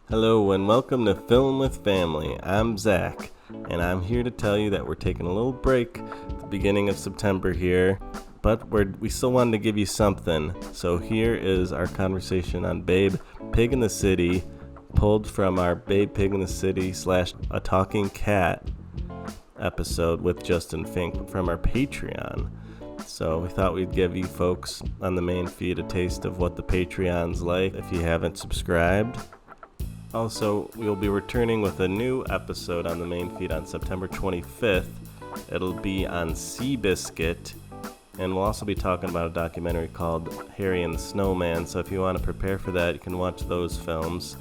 Hello and welcome to Film with Family. I'm Zach, and I'm here to tell you that we're taking a little break at the beginning of September here, but we still wanted to give you something. So here is our conversation on Babe, Pig in the City, pulled from our Babe, Pig in the City / A Talking Cat episode with Justin Fink from our Patreon. So we thought we'd give you folks on the main feed a taste of what the Patreon's like if you haven't subscribed. Also, we'll be returning with a new episode on the main feed on September 25th. It'll be on Seabiscuit, and we'll also be talking about a documentary called Harry and the Snowman. So if you want to prepare for that, you can watch those films.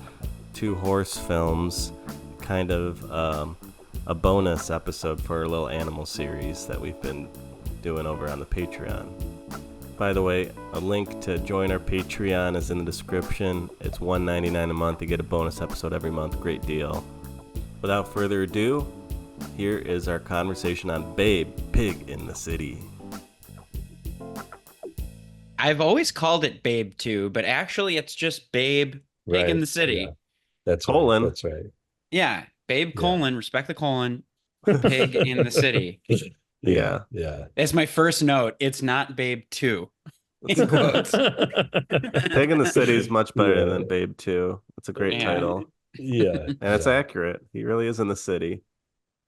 2 horse films, kind of a bonus episode for a little animal series that we've been doing over on the Patreon. By the way, a link to join our Patreon is in the description. It's $1.99 a month. You get a bonus episode every month. Great deal. Without further ado, here is our conversation on Babe, Pig in the City. I've always called it Babe 2, but actually it's just Babe, Pig in the City. Yeah. That's colon. Right. That's right. Yeah, Babe, colon, respect the colon, Pig in the City. Yeah. That's my first note. It's not Babe 2. In quotes. Pig in the City is much better than Babe 2. It's a great title. Yeah. And it's accurate. He really is in the city.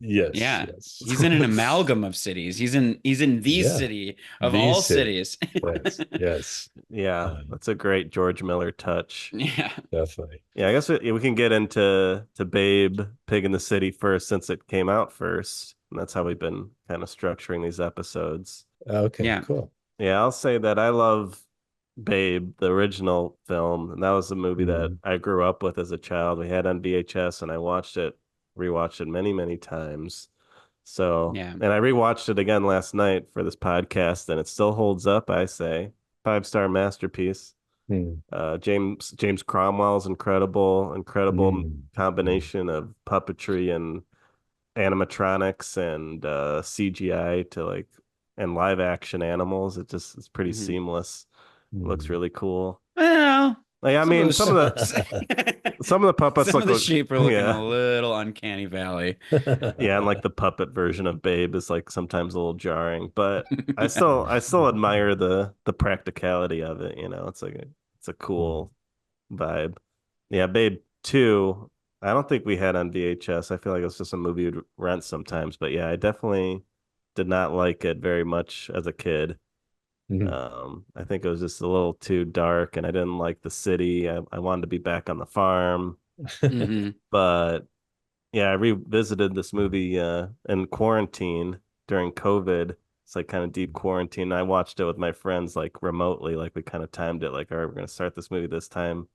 Yes. Yeah. Yes. He's in an amalgam of cities. He's in the city of The all city. cities. Yes. Yeah, that's a great George Miller touch. Yeah. Definitely. Yeah, I guess we can get into Babe, Pig in the City first since it came out first. And that's how we've been kind of structuring these episodes. Okay, Yeah. cool. Yeah, I'll say that I love Babe, the original film. And that was a movie that I grew up with as a child. We had on VHS and I rewatched it many, many times. So, Yeah. And I rewatched it again last night for this podcast and it still holds up, I say. 5-star masterpiece. James Cromwell's incredible combination of puppetry and animatronics and CGI to and live action animals. It's pretty seamless. It looks really cool. Well, I mean, some of the puppets some look of the sheep are looking yeah. a little uncanny valley. Yeah, and the puppet version of Babe is sometimes a little jarring, but I still admire the practicality of it. It's a cool vibe. Yeah, Babe 2. I don't think we had on VHS. I feel like it's just a movie you'd rent sometimes, but yeah, I definitely did not like it very much as a kid. I think it was just a little too dark, and I didn't like the city. I wanted to be back on the farm. But yeah, I revisited this movie in quarantine during COVID. It's kind of deep quarantine. I watched it with my friends remotely. We kind of timed it all right, we're gonna start this movie this time,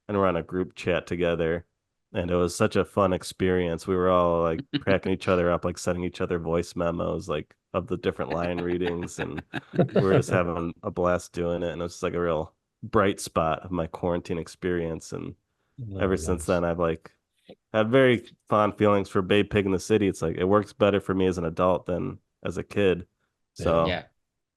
and we're on a group chat together. And it was such a fun experience. We were all cracking each other up, sending each other voice memos of the different line readings, and we were just having a blast doing it. And it was just a real bright spot of my quarantine experience. And ever since then, I've had very fond feelings for Babe, Pig in the City. It's it works better for me as an adult than as a kid. So Yeah.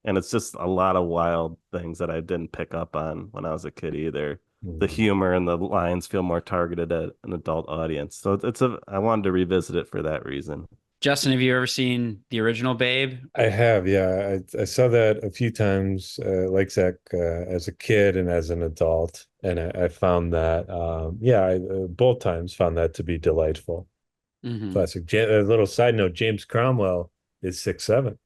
And it's just a lot of wild things that I didn't pick up on when I was a kid either. The humor and the lines feel more targeted at an adult audience. So I wanted to revisit it for that reason. Justin, have you ever seen the original Babe? I have, yeah. I saw that a few times, like Zach, as a kid and as an adult. And I found that, both times found that to be delightful. Classic. A little side note, James Cromwell is 6'7",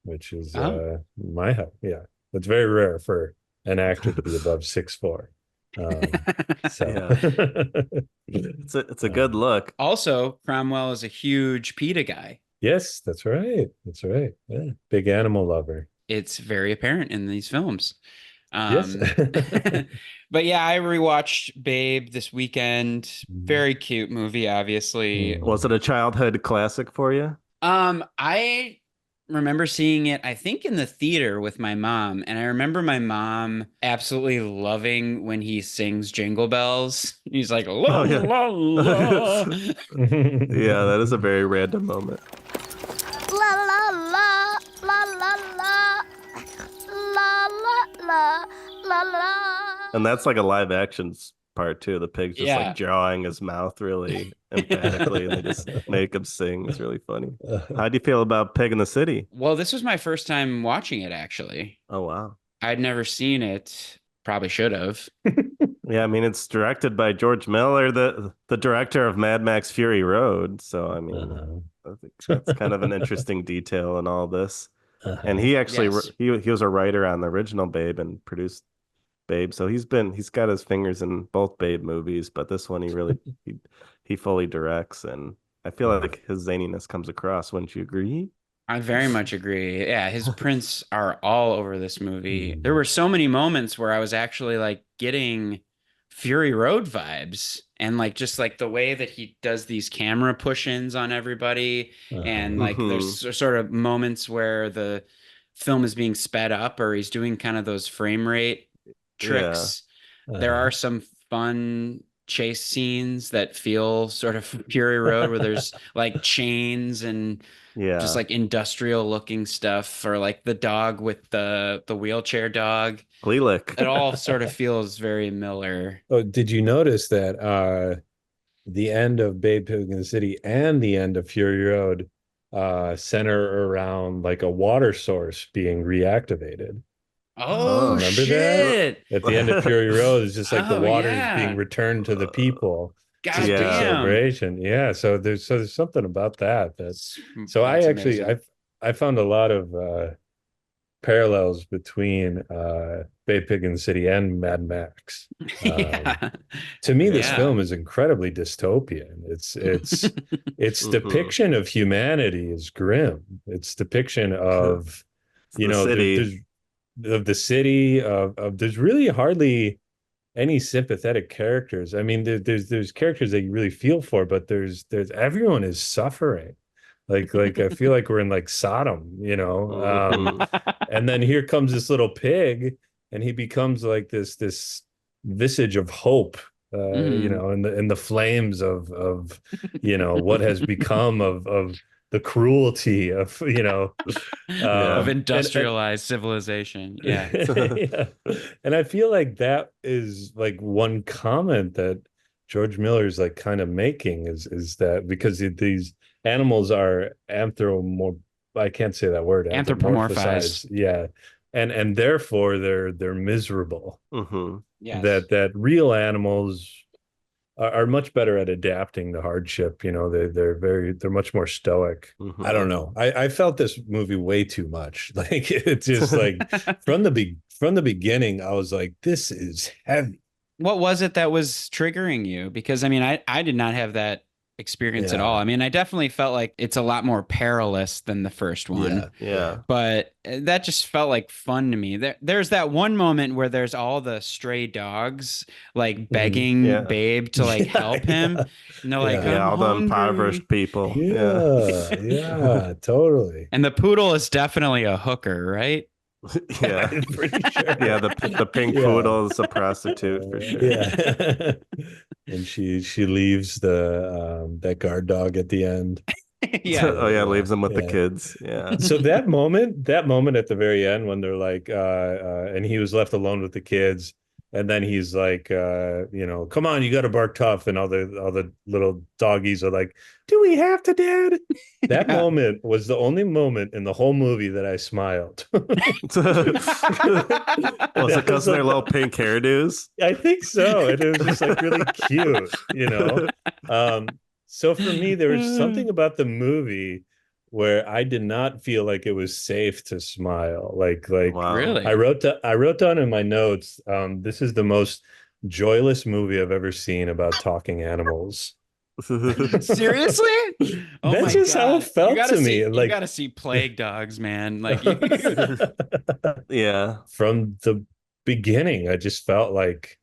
which is my height. Yeah. It's very rare for an actor to be above 6'4". It's a good look. Also, Cromwell is a huge PETA guy. Yes, that's right. Yeah. Big animal lover. It's very apparent in these films. Yes. But yeah, I rewatched Babe this weekend. Very cute movie, obviously. Was it a childhood classic for you? I remember seeing it, I think, in the theater with my mom. And I remember my mom absolutely loving when he sings Jingle Bells. He's like, la, yeah. la, la. Yeah, that is a very random moment. La la la la la la la la la la la. And that's a live action part too. The pig's just Yeah. like jawing his mouth really emphatically, and they just make him sing. It's really funny. How do you feel about Pig in the City? Well, this was my first time watching it, actually. Oh wow. I'd never seen it. Probably should have. Yeah, I mean it's directed by George Miller, the director of Mad Max Fury Road. So I mean, I think that's kind of an interesting detail in all this. And he actually Yes. he was a writer on the original Babe and produced Babe. So he's got his fingers in both Babe movies, but this one he fully directs, and I feel like his zaniness comes across. Wouldn't you agree? I very much agree. Yeah, his prints are all over this movie. There were so many moments where I was actually like getting Fury Road vibes, and like just like the way that he does these camera push-ins on everybody, and like there's sort of moments where the film is being sped up or he's doing kind of those frame rate tricks. There are some fun chase scenes that feel sort of Fury Road where there's like chains and just like industrial looking stuff, or like the dog with the wheelchair dog. Lilac. It all sort of feels very Miller. Oh, did you notice that the end of Babe Pig in the City and the end of Fury Road center around like a water source being reactivated? Oh, remember shit. At the end of Fury Road, it's just like the water is yeah. being returned to the people. God Just a damn. celebration. Yeah. So there's something about that. So I That's actually amazing. I found a lot of parallels between Babe Pig in the City and Mad Max. Yeah. To me, this Yeah. film is incredibly dystopian. Its depiction of humanity is grim. Its depiction of The city. of the city of there's really hardly any sympathetic characters. I mean, there's characters that you really feel for, but there's everyone is suffering. Like I feel like we're in like Sodom, you know. And then here comes this little pig, and he becomes like this visage of hope, you know, in the flames of you know what has become of the cruelty of, you know, Of industrialized civilization. Yeah. yeah. And I feel like that is like one comment that George Miller is like kind of making is that because these animals are I can't say that word, Anthropomorphized. Yeah. And therefore they're miserable. Yes. That real animals are much better at adapting to hardship. You know, they're much more stoic. I don't know. I felt this movie way too much. Like it's just like from the beginning, I was like, this is heavy. What was it that was triggering you? Because I mean, I did not have that experience at all. I mean, I definitely felt like it's a lot more perilous than the first one. Yeah. But that just felt like fun to me. There's that one moment where there's all the stray dogs like begging Babe to like help him. And they're like, all the impoverished people. Yeah, totally. And the poodle is definitely a hooker, right? Yeah. I'm pretty sure. Yeah, the pink poodle is a prostitute for sure. Yeah. And she leaves that guard dog at the end. Leaves them with the kids. Yeah. So that moment at the very end when they're like and he was left alone with the kids, and then he's like you know, come on, you got to bark tough, and all the little doggies are like, do we have to, Dad? That moment was the only moment in the whole movie that I smiled. Was it because of their little pink hairdos? I think so. It was just like really cute, you know. So for me, there was something about the movie where I did not feel like it was safe to smile. Like Wow. Really? I wrote down in my notes, this is the most joyless movie I've ever seen about talking animals. Seriously? Oh That's my just how it God. felt You gotta to me. see- Like you gotta see Plague Dogs, man. Like Yeah. from the beginning, I just felt like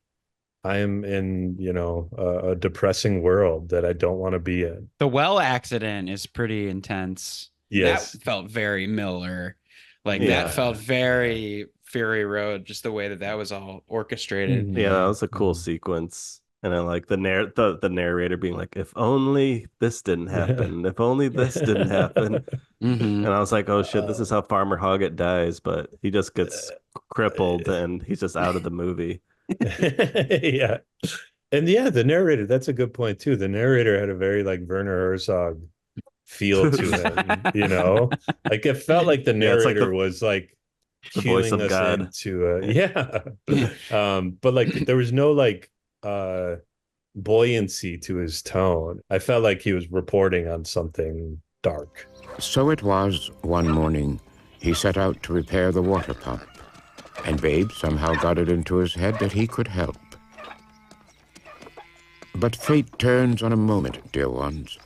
I am in, you know, a depressing world that I don't want to be in. the well accident is pretty intense. Yes. That felt very Miller. Like Yeah. that felt very Fury Road, just the way that was all orchestrated. Yeah, that was a cool sequence. And then like the narrator being like, if only this didn't happen, if only this didn't happen. And I was like, oh shit, this is how Farmer Hoggett dies, but he just gets crippled and he's just out of the movie. Yeah. And yeah, the narrator, that's a good point too. The narrator had a very like Werner Herzog feel to him, you know? Like it felt like the Yeah, it's like narrator was like the voice cueing of us God. into but like there was no like buoyancy to his tone. I felt like he was reporting on something dark. So it was one morning he set out to repair the water pump, and Babe somehow got it into his head that he could help. But fate turns on a moment, dear ones,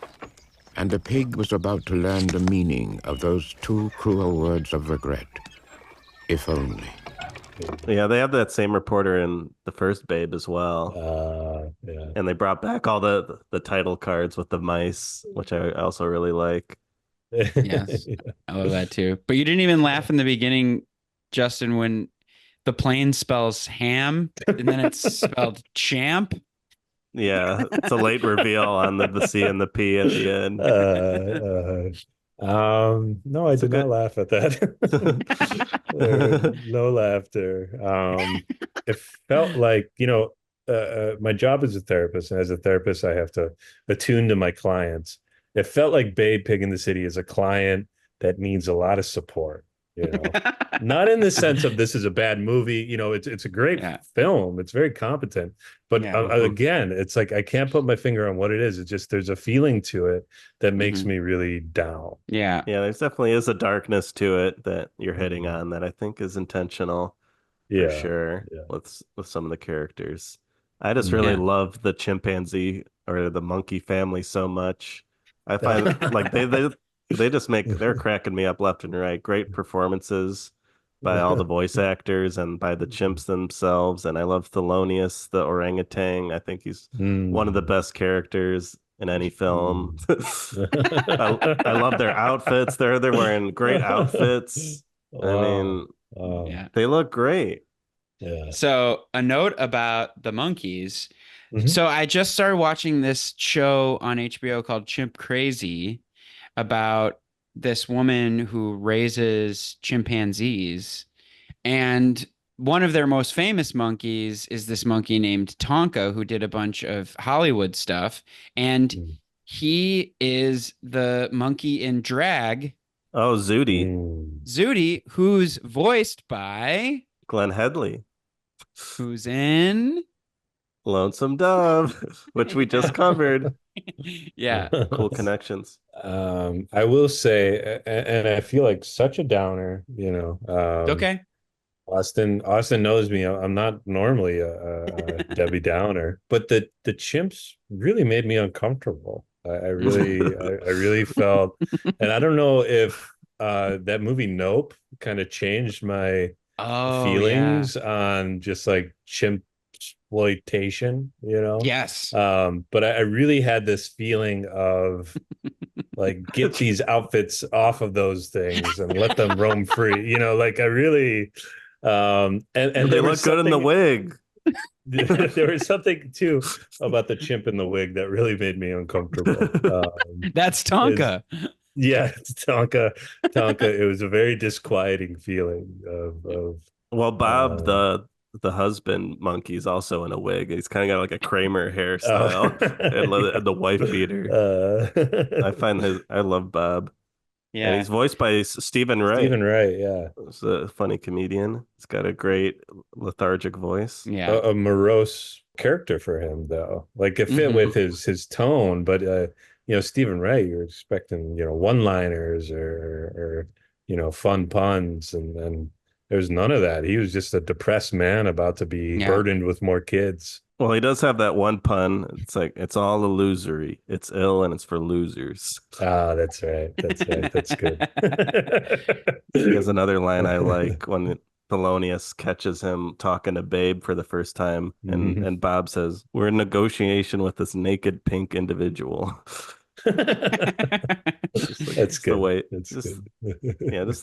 and the pig was about to learn the meaning of those two cruel words of regret. If only. Yeah, they have that same reporter in the first Babe as well. Yeah. And they brought back all the title cards with the mice, which I also really like. Yes. I love that too. But you didn't even laugh in the beginning, Justin, when the plane spells ham and then it's spelled champ. Yeah, it's a late reveal on the C and the P at the end. No, I did not laugh at that. No laughter. It felt like, my job as a therapist, and as a therapist, I have to attune to my clients. It felt like Babe Pig in the City is a client that needs a lot of support. Not in the sense of this is a bad movie. It's a great film. It's very competent. But again, it's like I can't put my finger on what it is. It's just there's a feeling to it that makes me really down. Yeah. Yeah, there's definitely is a darkness to it that you're hitting on that I think is intentional for sure with some of the characters. I just really love the chimpanzee or the monkey family so much. I find like they just they're cracking me up left and right. Great performances by all the voice actors and by the chimps themselves. And I love Thelonious, the orangutan. I think he's one of the best characters in any film. I love their outfits. They're wearing great outfits. I mean, they look great. Yeah. So a note about the monkeys. Mm-hmm. So I just started watching this show on HBO called Chimp Crazy about this woman who raises chimpanzees. And one of their most famous monkeys is this monkey named Tonka, who did a bunch of Hollywood stuff. And he is the monkey in drag. Oh, Zooty. Zooty, who's voiced by Glenn Headley. Who's in Lonesome Dove, which we just covered. Yeah. Cool connections. I will say, and I feel like such a downer, Okay. Austin knows me. I'm not normally a Debbie Downer, but the chimps really made me uncomfortable. I really felt, and I don't know if that movie Nope kind of changed my feelings on just like chimp exploitation, Yes. But I really had this feeling of like get these outfits off of those things and let them roam free, like I really and they look good in the wig. There was something too about the chimp in the wig that really made me uncomfortable. That's Tonka. It's Tonka. It was a very disquieting feeling of well, Bob, the husband monkey is also in a wig. He's kind of got like a Kramer hairstyle and the wife beater. I love Bob. Yeah. And he's voiced by Stephen Wright. Stephen Wright, yeah. He's a funny comedian. He's got a great lethargic voice. Yeah. A morose character for him, though. Like it fit with his tone, but Stephen Wright, you're expecting, one-liners or fun puns, and there's none of that. He was just a depressed man about to be burdened with more kids. Well, he does have that one pun. It's like, it's all illusory. It's ill and it's for losers. Ah, that's right. That's good. He has another line I like when Thelonious catches him talking to Babe for the first time. And Bob says, "We're in negotiation with this naked pink individual." That's good. Just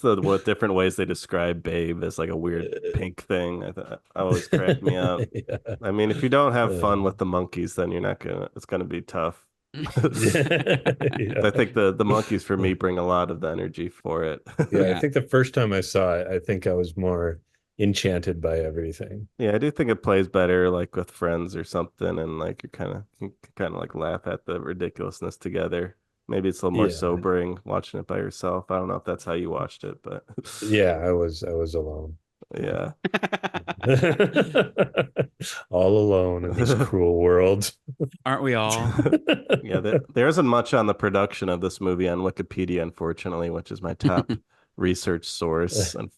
the different ways they describe Babe as like a weird pink thing. I always cracked me up. Yeah. I mean, if you don't have fun with the monkeys, then it's gonna be tough. I think the monkeys for me bring a lot of the energy for it. I think the first time I saw it, I think I was more enchanted by everything. Yeah, I do think it plays better like with friends or something, and like you kind of like laugh at the ridiculousness together. Maybe it's a little more Yeah. sobering watching it by yourself. I don't know if that's how you watched it, but Yeah, I was alone. yeah. All alone in this cruel world. Aren't we all? Yeah, there isn't much on the production of this movie on Wikipedia, unfortunately, which is my top research source. And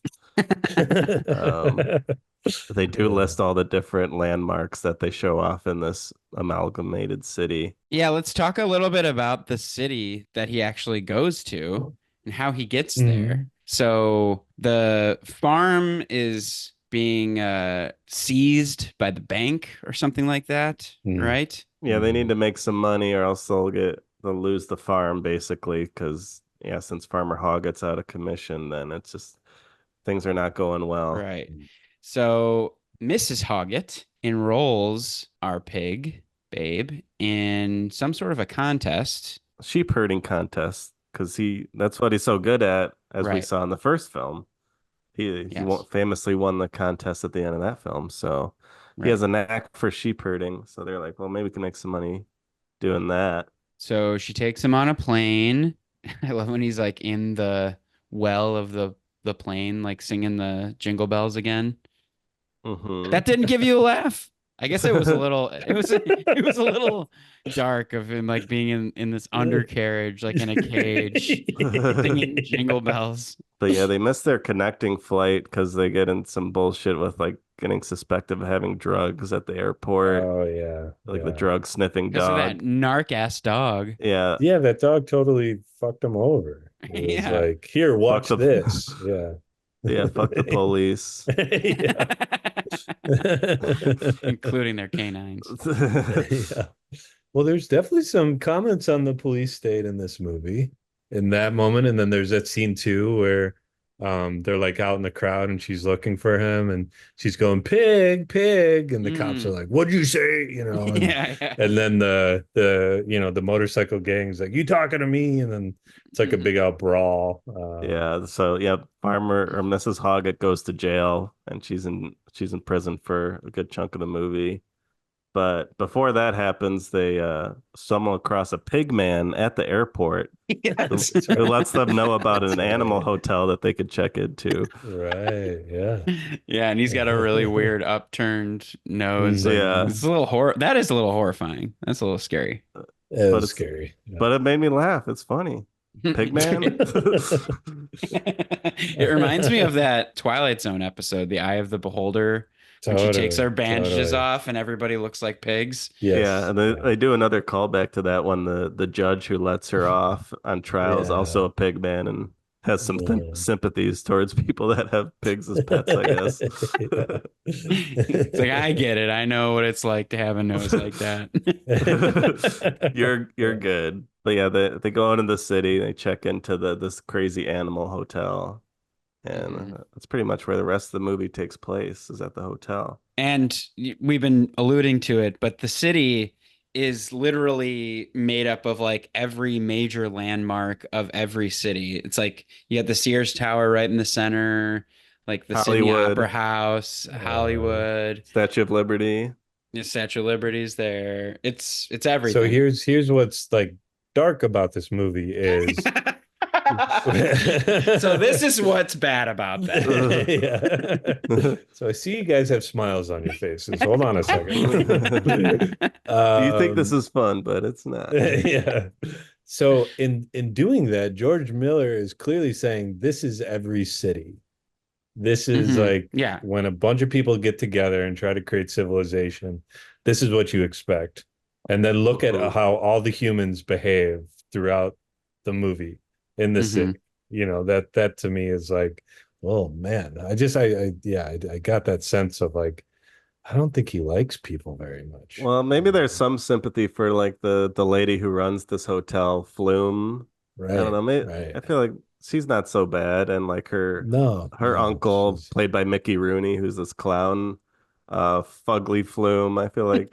they do list all the different landmarks that they show off in this amalgamated city. Yeah, let's talk a little bit about the city that he actually goes to and how he gets Mhm. there. So the farm is being seized by the bank or something like that, Mm. right? Yeah, they need to make some money or else they'll lose the farm basically because yeah, since Farmer Hog gets out of commission, then it's just things are not going well. Right. So Mrs. Hoggett enrolls our pig, Babe, in some sort of a contest. Sheep herding contest because that's what he's so good at, as we Right. saw in the first film. He Yes. famously won the contest at the end of that film. So he Right. has a knack for sheep herding. So they're like, well, maybe we can make some money doing that. So she takes him on a plane. I love when he's like in the well of the plane, like singing the jingle bells again. Mhm. That didn't give you a laugh. I guess it was a little it was a little dark of him like being in this undercarriage, like in a cage, singing jingle bells. But yeah, they missed their connecting flight because they get in some bullshit with like getting suspected of having drugs at the airport, Oh yeah. like the Yeah. drug sniffing Because of that dog. narc ass dog. Yeah, Yeah, that dog totally fucked him over. It was Yeah. like, here, watch the- this. Yeah. yeah, fuck the police. Including their canines. Yeah. Well, there's definitely some comments on the police state in this movie in that moment. And then there's that scene too where they're like out in the crowd and she's looking for him and she's going, pig, pig. And the cops are like, what'd you say? You know, and, Yeah. and then the motorcycle gang's like, you talking to me? And then it's like a big out brawl. Yeah, so yeah, Farmer or Mrs. Hoggett goes to jail and she's in prison for a good chunk of the movie. But before that happens, they stumble across a pig man at the airport Yes. who lets them know about an animal hotel that they could check into. Right. Yeah. Yeah, and he's got a really weird upturned nose. Like, Yeah. it's a little that is a little horrifying. That's a little scary. It was it's- scary. Yeah. But it made me laugh. It's funny. Pigman? It reminds me of that Twilight Zone episode, The Eye of the Beholder, when she takes her bandages off and everybody looks like pigs. Yes. Yeah, and they do another callback to that one. The judge who lets her off on trial is Yeah. also a pig man and has some Yeah. sympathies towards people that have pigs as pets, I guess. Yeah. It's like, I get it. I know what it's like to have a nose like that. You're good. But yeah, they go into the city, they check into this crazy animal hotel. And that's pretty much where the rest of the movie takes place, is at the hotel. And we've been alluding to it, but the city is literally made up of like every major landmark of every city. It's like you got the Sears Tower right in the center, like the Sydney Hollywood. Opera House, Hollywood, Statue of Liberty. the Statue of Liberty's there. It's everything. So here's what's like dark about this movie is So this is what's bad about that. Yeah. So I see you guys have smiles on your faces. Hold on a second. You think this is fun, but it's not. Yeah. So in doing that, George Miller is clearly saying this is every city. This is Mhm. like Yeah. when a bunch of people get together and try to create civilization, this is what you expect. And then look at Mhm. how all the humans behave throughout the movie in the Mhm. city. You know, that to me is like, oh man, I got that sense of like, I don't think he likes people very much. Well, maybe there's some sympathy for like the lady who runs this hotel, Flume. Right. I don't know. Maybe, right. I feel like she's not so bad, and like her No, uncle, she's- played by Mickey Rooney, who's this clown, Fugly Flume. I feel like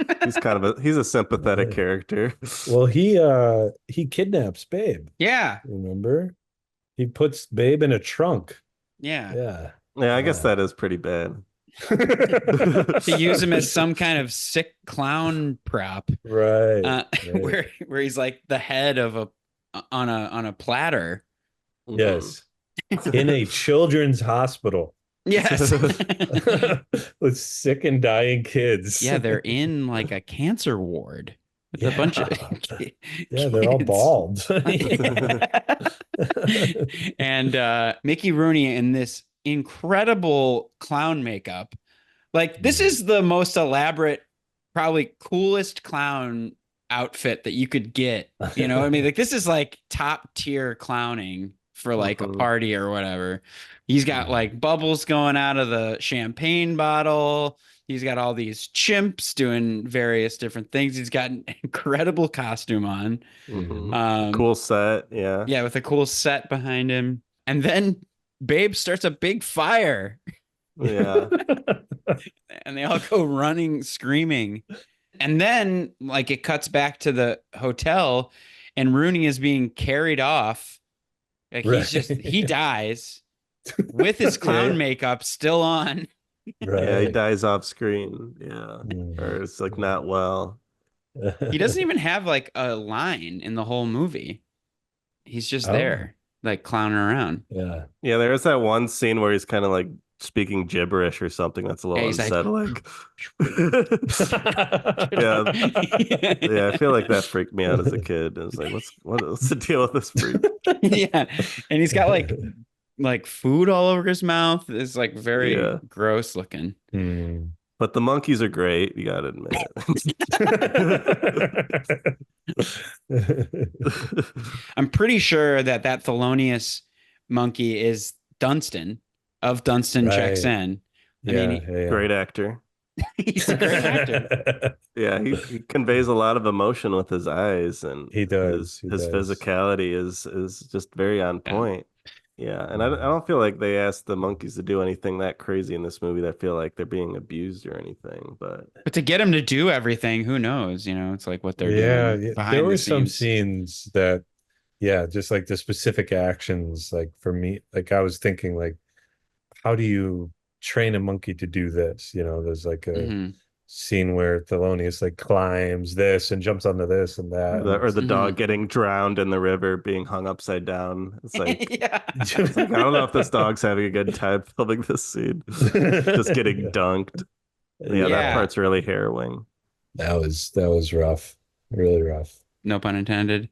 he's a sympathetic Right. character. Well, he kidnaps Babe. Yeah. Remember? He puts Babe in a trunk. Yeah. Yeah. Yeah, I guess that is pretty bad. To use him as some kind of sick clown prop, Right. where he's like the head of a on a platter. Yes. In a children's hospital. Yes. With sick and dying kids. Yeah, they're in like a cancer ward with a bunch of yeah, they're all kids. bald. And Mickey Rooney in this incredible clown makeup. Like, this is the most elaborate, probably coolest clown outfit that you could get. You know what I mean? Like, this is like top tier clowning for like a party or whatever. He's got like bubbles going out of the champagne bottle. He's got all these chimps doing various different things. He's got an incredible costume on. Cool set. Yeah. Yeah, with a cool set behind him. And then Babe starts a big fire. Yeah. And they all go running, screaming. And then, like, it cuts back to the hotel, and Rooney is being carried off. Like, he dies with his clown makeup still on. Yeah, he dies off screen. Yeah. Or it's like not well. He doesn't even have like a line in the whole movie. He's just there, like clowning around. Yeah. Yeah, there is that one scene where he's kind of like speaking gibberish or something that's a little unsettling. Yeah. Yeah, I feel like that freaked me out as a kid. I was like, what's the deal with this freak? Yeah. And he's got like food all over his mouth. It's like very gross looking. But the monkeys are great, you gotta admit. I'm pretty sure that Thelonious monkey is Dunstan of Dunstan Checks In. I mean, great actor. He's a great actor. Yeah, he conveys a lot of emotion with his eyes, and he does. His physicality is just very on point. Yeah, and I don't feel like they asked the monkeys to do anything that crazy in this movie that feel like they're being abused or anything. But to get them to do everything, who knows? You know, it's like what they're doing. Yeah, there were some scenes that, just like the specific actions. Like for me, like I was thinking, like, how do you train a monkey to do this? You know, there's like a scene where Thelonious like climbs this and jumps onto this and that, or the dog getting drowned in the river, being hung upside down. It's like, it's like I don't know if this dog's having a good time filming this scene. Just getting dunked. Yeah, that part's really harrowing. That was rough, really rough. No pun intended.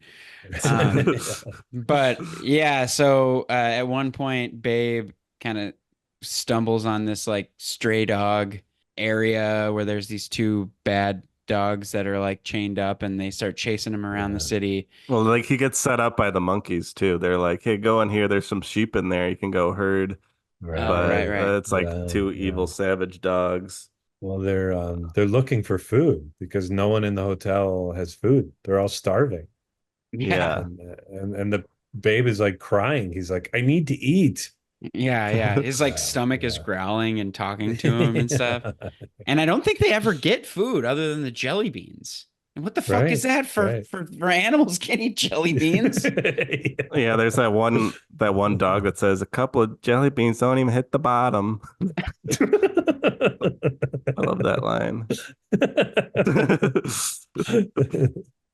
But yeah, so at one point, Babe kind of stumbles on this like stray dog area where there's these two bad dogs that are like chained up, and they start chasing him around the city. Well, like he gets set up by the monkeys too. They're like, hey, go in here, there's some sheep in there, you can go herd. Right. It's like two evil savage dogs. Well, they're looking for food because no one in the hotel has food. They're all starving. Yeah. And the Babe is like crying. He's like, I need to eat. Yeah. His like stomach is growling and talking to him and stuff. And I don't think they ever get food other than the jelly beans. And what the fuck is that for animals can't eat jelly beans? Yeah, there's that one dog that says a couple of jelly beans don't even hit the bottom. I love that line.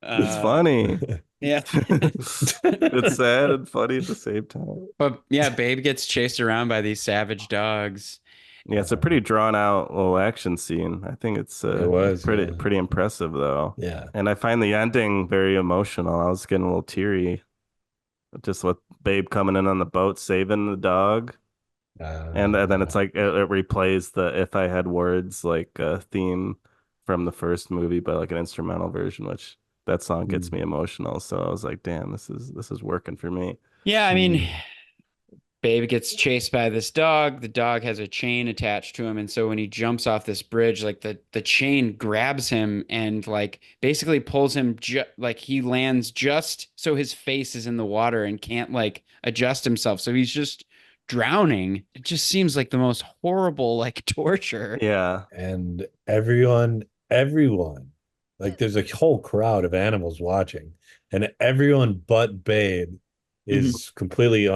It's funny. Yeah. It's sad and funny at the same time. But yeah, Babe gets chased around by these savage dogs. Yeah, it's a pretty drawn out little action scene. I think it's pretty impressive though. Yeah. And I find the ending very emotional. I was getting a little teary just with Babe coming in on the boat saving the dog. And then it's like it replays the If I Had Words like theme from the first movie, but like an instrumental version, which that song gets me emotional. So I was like, damn, this is working for me. Yeah, I mean, Babe gets chased by this dog. The dog has a chain attached to him, and so when he jumps off this bridge, like the chain grabs him and like basically pulls him like he lands just so his face is in the water and can't like adjust himself. So he's just drowning. It just seems like the most horrible like torture. Yeah. And everyone, like there's a whole crowd of animals watching, and everyone but Babe is completely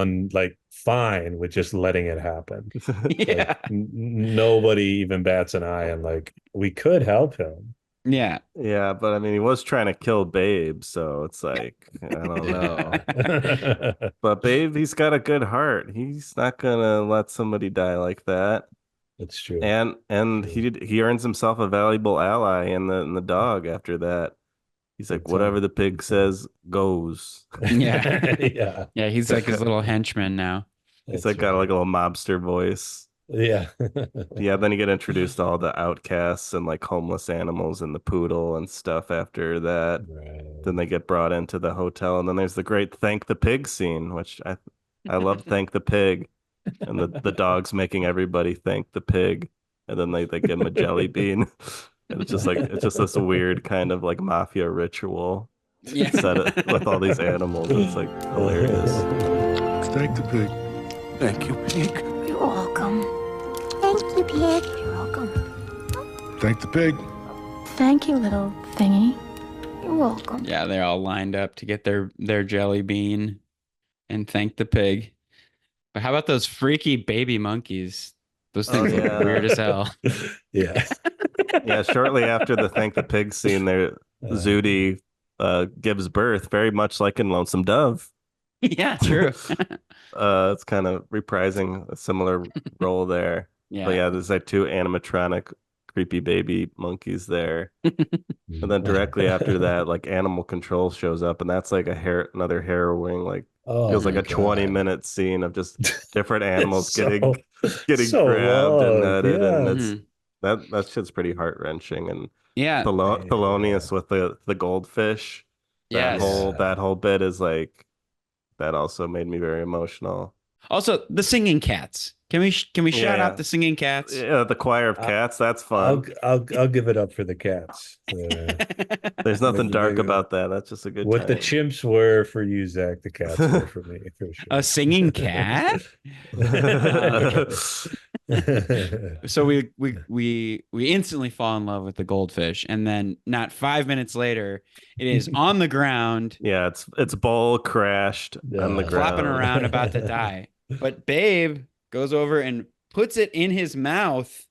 fine with just letting it happen. Yeah. Like nobody even bats an eye, and like we could help him. Yeah. Yeah, but I mean, he was trying to kill Babe, so it's like, I don't know. But Babe, he's got a good heart. He's not gonna let somebody die like that. It's true. And he earns himself a valuable ally in the dog after that. He's like, Good whatever time. the pig says goes. Yeah. Yeah. Yeah. He's like his little henchman now. He's That's like got right. like a little mobster voice. Yeah. Yeah, then you get introduced to all the outcasts and like homeless animals and the poodle and stuff after that. Right. Then they get brought into the hotel, and then there's the great thank the pig scene, which I love thank the pig. And the dog's making everybody thank the pig. And then they give him a jelly bean. And it's just this weird kind of like mafia ritual Yeah. set it with all these animals. It's like hilarious. Thank the pig. Thank you, pig. You're welcome. Thank you, pig. You're welcome. Thank the pig. Thank you, little thingy. You're welcome. Yeah, they're all lined up to get their jelly bean and thank the pig. But how about those freaky baby monkeys? Those Oh, things yeah. look weird as hell. Yeah. Yeah, shortly after the thank the pig scene there, Zudi gives birth, very much like in Lonesome Dove. Yeah, true. It's kind of reprising a similar role there. Yeah. But yeah, there's like two animatronic creepy baby monkeys there. And then directly after that, like animal control shows up, and that's like another harrowing, like Oh feels like my a 20-minute God. scene of just different animals It's so- getting so grabbed and long, nutted, and yeah. it's that shit's pretty heart wrenching. And Yeah. Thelonious with the goldfish, Yes. that whole bit is like that also made me very emotional. Also, the singing cats. Can we shout Yeah. out the singing cats? Yeah, the choir of cats, that's fun. I'll give it up for the cats. There's nothing dark the- about that. That's just a good What the time. chimps were for you, Zach, the cats were for me, for sure. A singing cat? So we instantly fall in love with the goldfish, and then not 5 minutes later, it is on the ground, Yeah, it's bowl crashed on the Yeah. ground. flopping around, about to die. But Babe goes over and puts it in his mouth,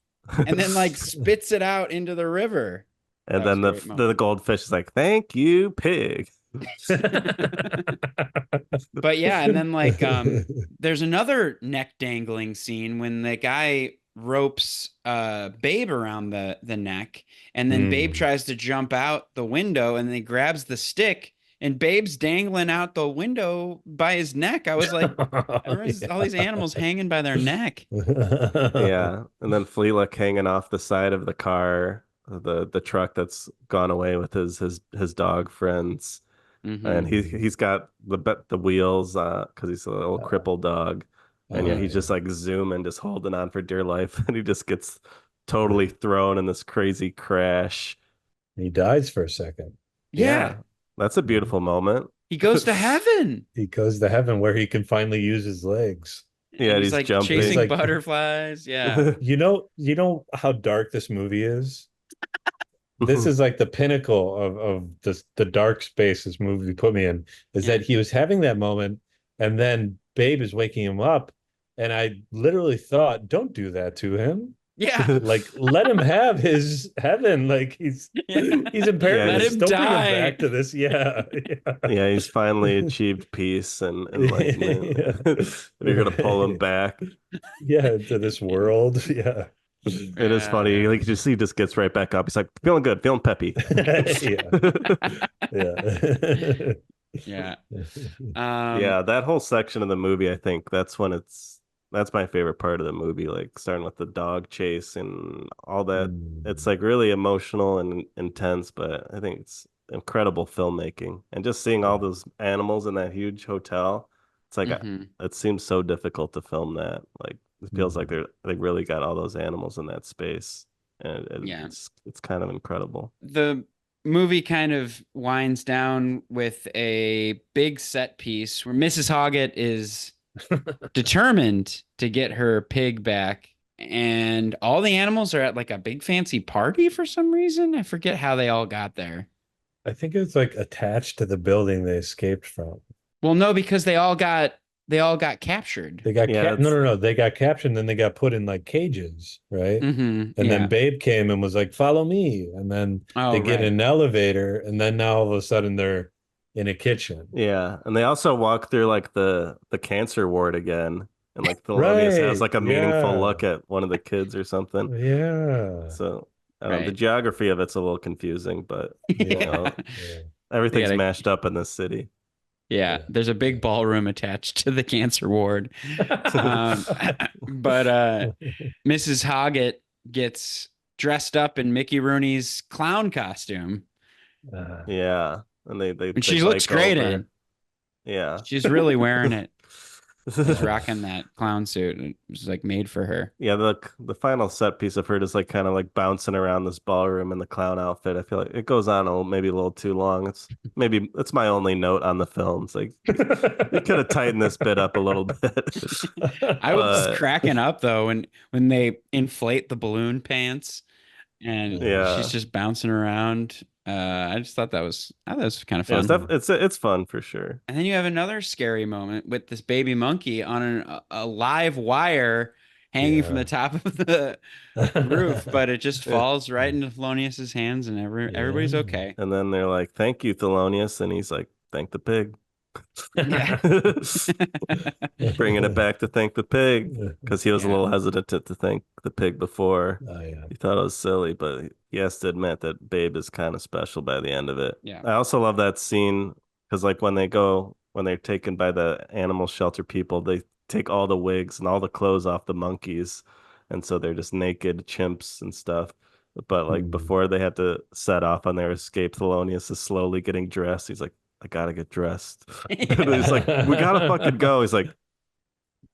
and then like spits it out into the river. And That then was a great the goldfish is like, "Thank you, pig." But yeah, and then like there's another neck dangling scene when the guy ropes Babe around the neck, and then Babe tries to jump out the window, and then he grabs the stick, and Babe's dangling out the window by his neck. I was like, there's all these animals hanging by their neck. Yeah, and then Fleelick hanging off the side of the car, the truck that's gone away with his dog friends. Mhm. And he's got the wheels because he's a little crippled dog, and yeah, he's just like zooming, just holding on for dear life, and he just gets totally thrown in this crazy crash. He dies for a second. Yeah. That's a beautiful moment. He goes to heaven. He goes to heaven where he can finally use his legs. Yeah, And he's like jumping. chasing He's like- butterflies. Yeah. You know how dark this movie is? This is like the pinnacle of the dark space this movie put me in, is that he was having that moment, and then Babe is waking him up, and I literally thought, don't do that to him. Yeah. Like, let him have his heaven. Like he's impaired. Yeah, let him Don't bring die. him back to this. Yeah. Yeah, he's finally achieved peace and enlightenment. Yeah. You're gonna pull him back. Yeah, to this world. Yeah. It is funny. Like he just gets right back up. He's like, feeling good, feeling peppy. Yeah. Yeah. Yeah, that whole section of the movie, I think that's my favorite part of the movie, like starting with the dog chase and all that. It's like really emotional and intense, but I think it's incredible filmmaking. And just seeing all those animals in that huge hotel, it's like Mhm. it seems so difficult to film that. Like it feels like they really got all those animals in that space. And Yeah. it's kind of incredible. The movie kind of winds down with a big set piece where Mrs. Hoggett is determined to get her pig back, and all the animals are at like a big fancy party for some reason. I forget how they all got there. I think it's like attached to the building they escaped from. Well, no, because they all got they all got captured. They got Yeah, no. They got captured, and then they got put in like cages, right? Mm-hmm. And Yeah. then Babe came and was like, "Follow me." And then Oh, they get right. in an elevator, and then now all of a sudden they're in a kitchen. Yeah, and they also walk through like the cancer ward again, and like Thelonious Right. has like a meaningful Yeah. look at one of the kids or something. Yeah. So I don't know, the Right. geography of it's a little confusing, but you know, Yeah. everything's Yeah, mashed up in this city. Yeah, there's a big ballroom attached to the cancer ward. But Mrs. Hoggett gets dressed up in Mickey Rooney's clown costume. Yeah, and they And she looks bike great over. in. Yeah, She's really wearing it. She's rocking that clown suit. It was like made for her. Yeah, the final set piece of her just like kind of like bouncing around this ballroom in the clown outfit. I feel like it goes on maybe a little too long. It's my only note on the film. It's like you could have tightened this bit up a little bit. I was But- cracking up though when they inflate the balloon pants and Yeah. she's just bouncing around. I just thought that was kind of Yeah, fun. it's fun for sure. And then you have another scary moment with this baby monkey on a live wire hanging from the top of the roof, but it just falls right into Thelonious's hands, and everybody's Yeah. okay. And then they're like, "Thank you, Thelonious," and he's like, "Thank the pig." Yeah. Bringing it back to thank the pig because he was a Yeah. little hesitant to thank the pig before. Oh yeah. He thought it was silly, but he has to admit that Babe is kind of special by the end of it. Yeah. I also love that scene because, like, when they're taken by the animal shelter people, they take all the wigs and all the clothes off the monkeys, and so they're just naked chimps and stuff. But like before they had to set off on their escape, Thelonious is slowly getting dressed. He's like, "I gotta get dressed." And he's like, "We gotta fucking go." He's like,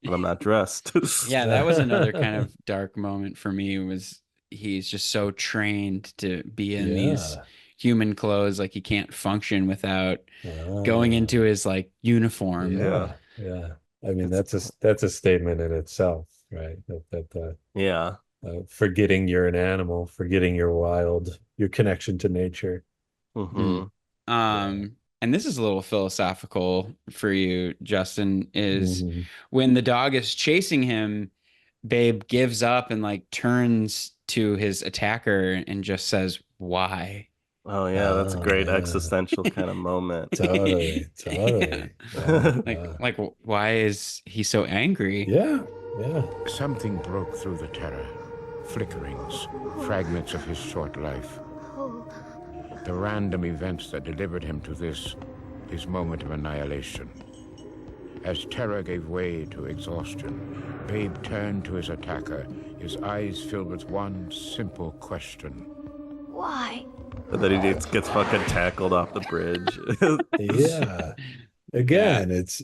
"But I'm not dressed." Yeah, that was another kind of dark moment for me. Was he's just so trained to be in these human clothes, like he can't function without going into his like uniform. Yeah. Yeah. I mean, that's a statement in itself, right? Yeah. Forgetting you're an animal, forgetting your connection to nature. Hmm. And this is a little philosophical for you, Justin, is Mhm. when the dog is chasing him, Babe gives up and like turns to his attacker and just says, "Why?" Oh yeah, that's a great yeah. existential kind of moment. Totally. Like why is he so angry? Yeah. Something broke through the terror. Flickerings, fragments of his short life. The random events that delivered him to his moment of annihilation. As terror gave way to exhaustion, Babe turned to his attacker, his eyes filled with one simple question. Why? But then he gets fucking tackled off the bridge. Yeah. Again, it's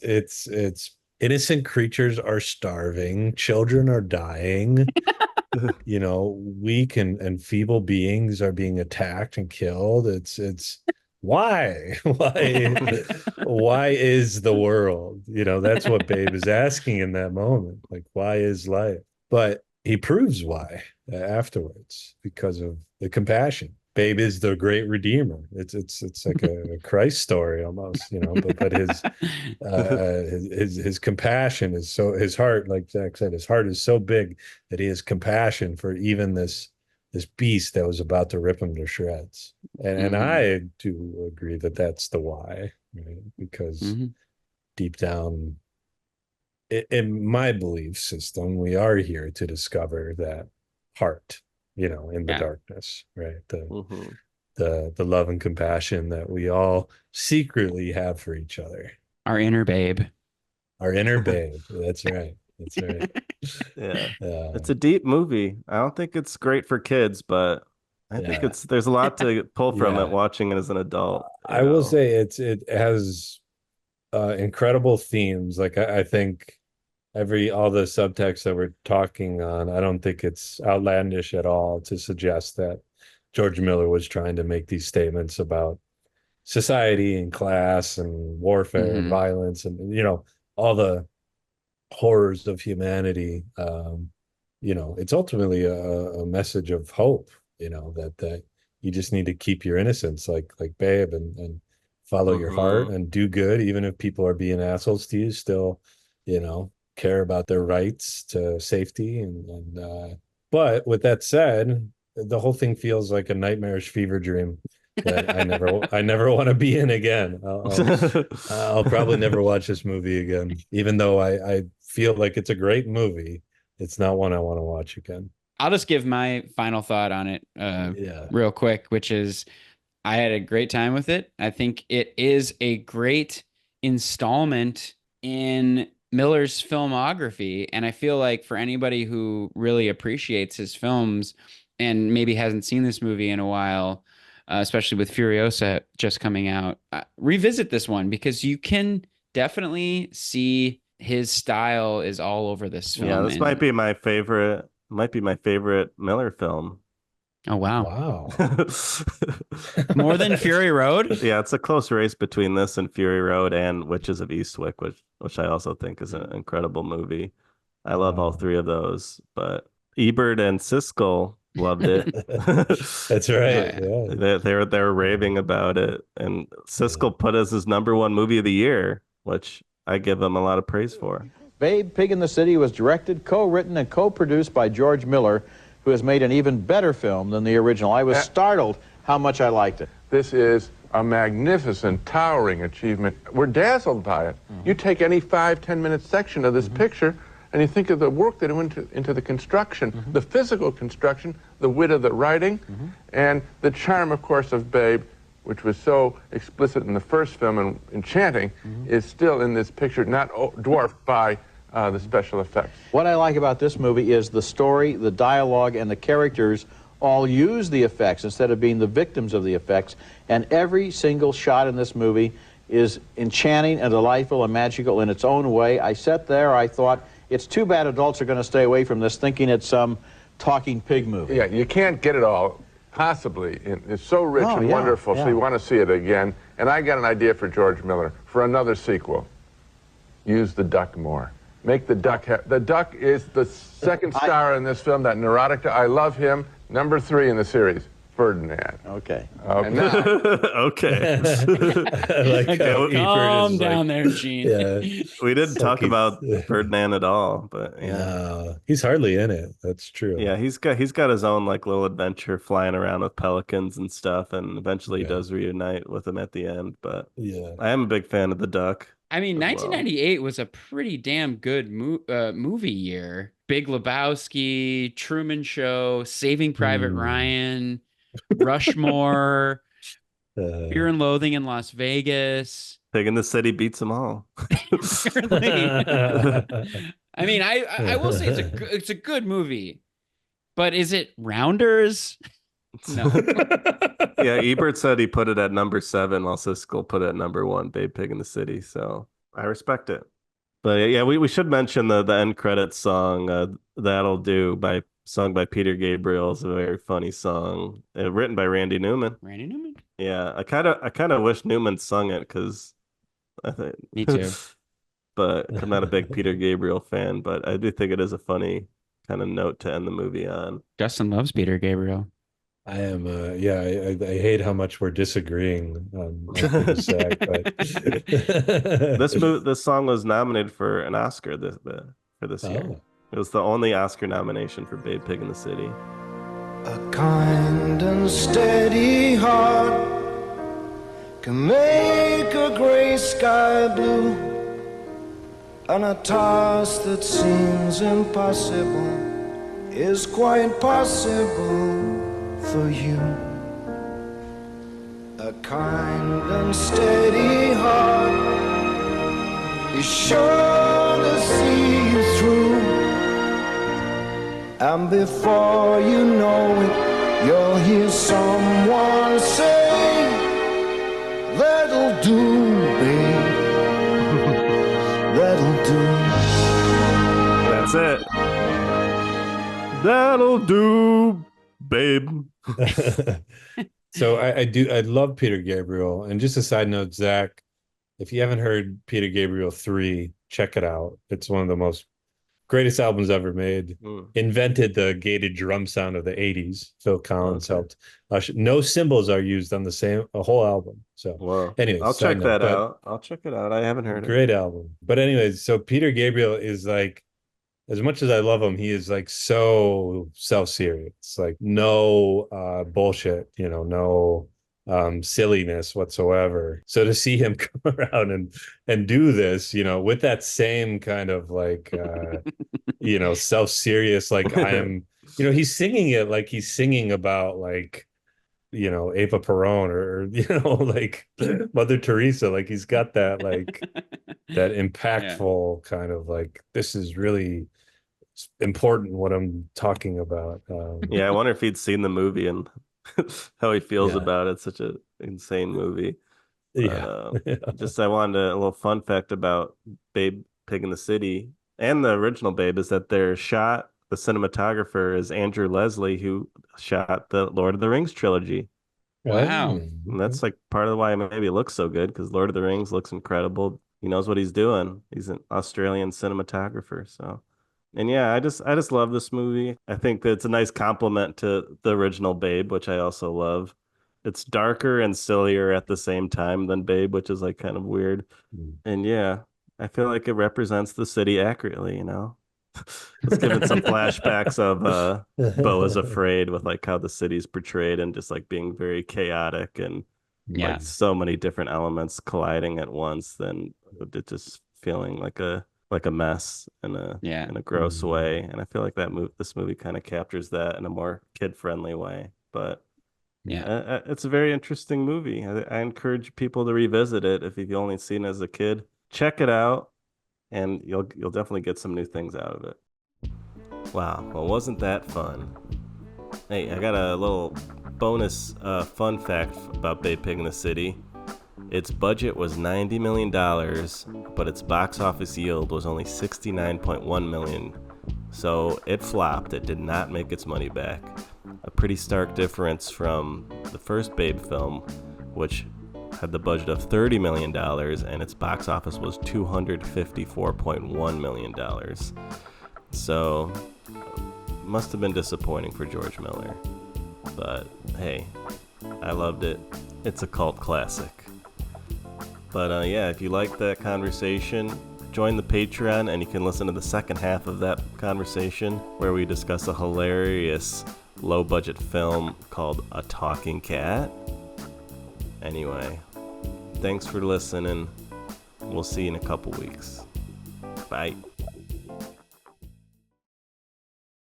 innocent creatures are starving, children are dying. Weak and feeble beings are being attacked and killed. It's why? Why is the world? That's what Babe is asking in that moment. Like, why is life? But he proves why afterwards because of the compassion. Babe is the great redeemer. It's like a Christ story almost, but his compassion is so, his heart, like Zach said, his heart is so big that he has compassion for even this beast that was about to rip him to shreds. And I do agree that that's the why, right? Because deep down in my belief system, we are here to discover that heart, in the darkness, right? The love and compassion that we all secretly have for each other. Our inner Babe. Our inner Babe. That's right. Yeah. It's a deep movie. I don't think it's great for kids, but I think there's a lot to pull from it watching it as an adult. I will say it has incredible themes. Like I think all the subtext that we're talking on, I don't think it's outlandish at all to suggest that George Miller was trying to make these statements about society and class and warfare and violence and all the horrors of humanity. It's ultimately a message of hope, that you just need to keep your innocence like Babe and follow your heart and do good even if people are being assholes to you. Still care about their rights to safety. But with that said, the whole thing feels like a nightmarish fever dream that I never want to be in again. I'll probably never watch this movie again, even though I feel like it's a great movie. It's not one I want to watch again. I'll just give my final thought on it real quick, which is I had a great time with it. I think it is a great installment in Miller's filmography. And I feel like for anybody who really appreciates his films and maybe hasn't seen this movie in a while, especially with Furiosa just coming out, revisit this one because you can definitely see his style is all over this film. Yeah, this might be my favorite. Might be my favorite Miller film. Oh wow! Wow. More than Fury Road? Yeah, it's a close race between this and Fury Road and Witches of Eastwick, which I also think is an incredible movie. I love all three of those, but Ebert and Siskel loved it. That's right. Yeah. They were raving about it, and Siskel put as his #1 movie of the year, which I give them a lot of praise for. Babe, Pig in the City was directed, co-written, and co-produced by George Miller, who has made an even better film than the original. I was startled how much I liked it. This is a magnificent, towering achievement. We're dazzled by it. You take any 5-10 minute section of this picture, and you think of the work that went into the construction, the physical construction, the wit of the writing, and the charm, of course, of Babe, which was so explicit in the first film and enchanting, is still in this picture, not dwarfed by the special effects. What I like about this movie is the story, the dialogue, and the characters all use the effects instead of being the victims of the effects. And every single shot in this movie is enchanting and delightful and magical in its own way. I sat there, I thought, it's too bad adults are going to stay away from this thinking it's some talking pig movie. Yeah, you can't get it all, possibly. It's so rich and wonderful, so you want to see it again. And I got an idea for George Miller for another sequel. Use the duck more. Make the duck the duck is the second star in this film, that neurotic. I love him. #3 in the series, Ferdinand. Okay. And now, Okay. I like how Calm Ebert is down there, Gene. Yeah. We didn't talk Sucky. about Ferdinand at all, but He's hardly in it. That's true. yeah, he's got his own like little adventure flying around with pelicans and stuff, and eventually he does reunite with him at the end. But Yeah. I am a big fan of the duck. I mean, 1998 was a pretty damn good movie year. Big Lebowski, Truman Show, Saving Private Ryan, Rushmore, Fear and Loathing in Las Vegas. Pig in the City beats them all. Apparently. I mean, I will say it's a good movie, but is it Rounders? No. Yeah, Ebert said he put it at #7, while Siskel put it at #1, Babe, Pig in the City. So I respect it. But yeah, we should mention the end credits song, "That'll Do," sung by Peter Gabriel. Is a very funny song, written by Randy Newman. Randy Newman? Yeah, I kind of wish Newman sung it because I think Me too. But I'm not a big Peter Gabriel fan, but I do think it is a funny kind of note to end the movie on. Justin loves Peter Gabriel. I am, I hate how much we're disagreeing on this act, but This song was nominated for an Oscar for this year. It was the only Oscar nomination for Babe, Pig in the City. A kind and steady heart can make a gray sky blue, and a task that seems impossible is quite possible for you. A kind and steady heart is sure to see you through, and before you know it, you'll hear someone say, "That'll do, babe. That'll do." That's it. That'll do, babe. So I love Peter Gabriel. And just a side note, Zach, if you haven't heard Peter Gabriel 3, check it out. It's one of the most greatest albums ever made. Mm. Invented the gated drum sound of the 80s. Phil Collins helped. No cymbals are used on a whole album. So, Well, anyways, I'll side check note, that but out. I'll check it out. I haven't heard it. great album. But anyways, so Peter Gabriel is like, as much as I love him, he is like so self-serious, like no bullshit, no silliness whatsoever. So to see him come around and do this, with that same kind of like self-serious, like I am, he's singing it like he's singing about like Eva Peron or like Mother Teresa. Like he's got that like that impactful kind of like, this is really important what I'm talking about. Yeah, I wonder if he'd seen the movie and how he feels Yeah. about it. Such an insane movie. Yeah. Just I wanted a little fun fact about Babe Pig in the City and the original Babe is that the cinematographer is Andrew Leslie, who shot the Lord of the Rings trilogy. Wow. And that's like part of why maybe it looks so good, because Lord of the Rings looks incredible. He knows what he's doing. He's an Australian cinematographer. So, and yeah, I just love this movie. I think that it's a nice compliment to the original Babe, which I also love. It's darker and sillier at the same time than Babe, which is like kind of weird. And yeah, I feel like it represents the city accurately, Let's give it some flashbacks of Beau is Afraid, with like how the city's portrayed and just like being very chaotic and like so many different elements colliding at once, then it just feeling like a mess in a gross way. And I feel like this movie kind of captures that in a more kid-friendly way. But it's a very interesting movie. I encourage people to revisit it if you've only seen it as a kid. Check it out, and you'll definitely get some new things out of it. Wow, well, wasn't that fun? Hey, I got a little bonus fun fact about Babe Pig in the City. Its budget was $90 million, but its box office yield was only $69.1 million. So it flopped. It did not make its money back. A pretty stark difference from the first Babe film, which had the budget of $30 million and its box office was $254.1 million. So, must have been disappointing for George Miller. But hey, I loved it. It's a cult classic. But yeah, if you like that conversation, join the Patreon and you can listen to the second half of that conversation where we discuss a hilarious low-budget film called A Talking Cat. Anyway, thanks for listening. We'll see you in a couple weeks. Bye.